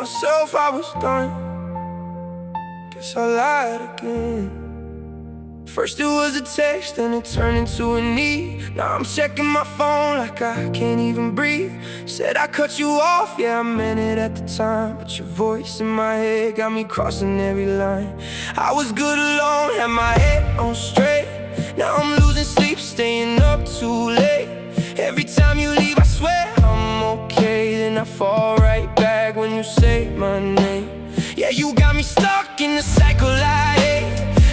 myself I was done. Guess I lied again. First it was a text, then it turned into a need. Now I'm checking my phone like I can't even breathe. Said I cut you off, yeah I meant it at the time, but your voice in my head got me crossing every line. I was good alone, had my head on straight. Now I'm losing sleep, staying up too late. Every time you leave I swear I'm okay, then I fall right back when you say my name. Yeah, you got me stuck in the cycle I hate.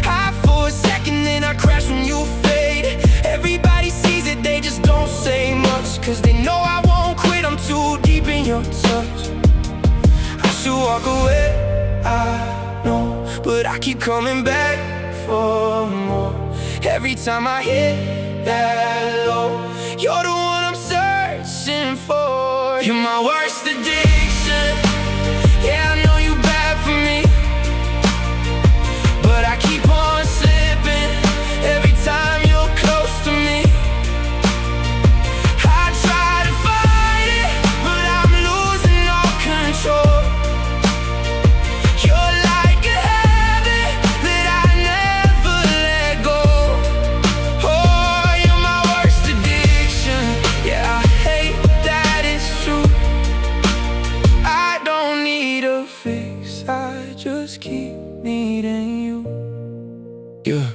High for a second, then I crash when you fade. Everybody sees it, they just don't say much, cause they know I won't quit, I'm too deep in your touch. I should walk away, I know, but I keep coming back for more. Every time I hit that low, you're the one I'm searching for. You're my worst addiction. Yeah, I know you bad for me, but I keep on slipping every time you're close to me. I try to fight it, but I'm losing all control. You're like a habit that I never let go. Oh, you're my worst addiction. Yeah, I hate that it's true. I don't need a fix, I just keep needing you. Yeah,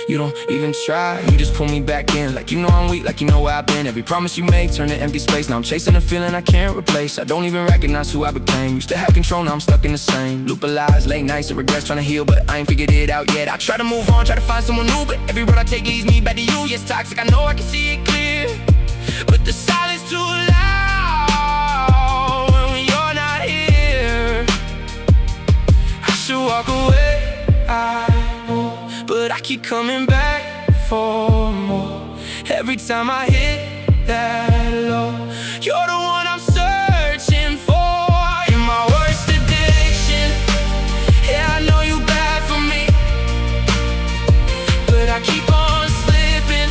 you don't even try, you just pull me back in. Like you know I'm weak, like you know where I've been. Every promise you make turn to empty space. Now I'm chasing a feeling I can't replace. I don't even recognize who I became. Used to have control, now I'm stuck in the same loop of lies, late nights and regrets trying to heal, but I ain't figured it out yet. I try to move on, try to find someone new, but every road I take leads me back to you. Yes, toxic, I know I can see it clear, but the silence too loud when you're not here. I should walk away, I know, but I keep coming back for more. Every time I hit that low, you're the one I'm searching for. You're my worst addiction. Yeah, I know you bad for me, but I keep on slipping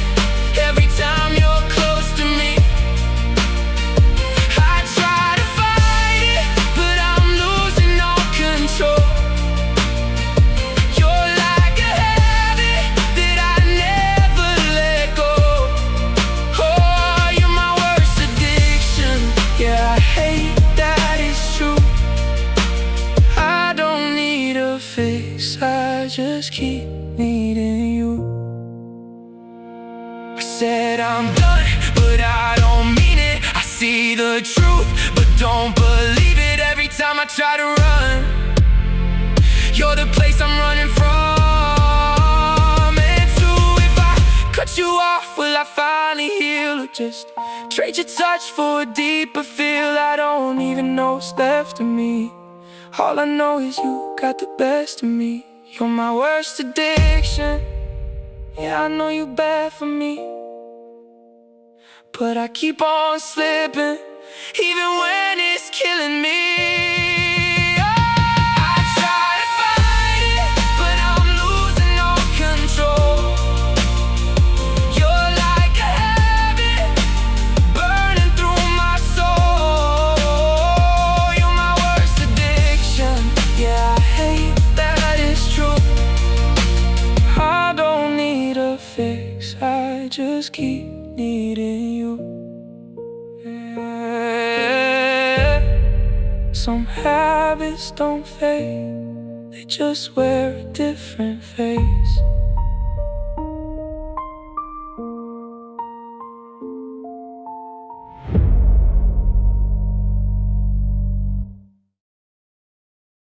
every time you're close to me. I try to fight it, but I'm losing all control. You're like a habit that I never let go. Oh, you're my worst addiction. Yeah, I hate that it's true. I don't need a fix, I just keep needing you. I said I'm done, but I don't mean it. I see the truth, but don't believe it. Every time I try to run, you're the place I'm running from. And two, if I cut you off, will I finally heal? Or just trade your touch for a deeper feel? I don't even know what's left of me. All I know is you got the best of me. You're my worst addiction. Yeah, I know you bad for me, but I keep on slipping, even when it's killing me. I try to fight it, but I'm losing all control. You're like a habit burning through my soul. You're my worst addiction. Yeah, I hate that it's true. I don't need a fix, I just keep needing you. Yeah. Some habits don't fade, they just wear a different face.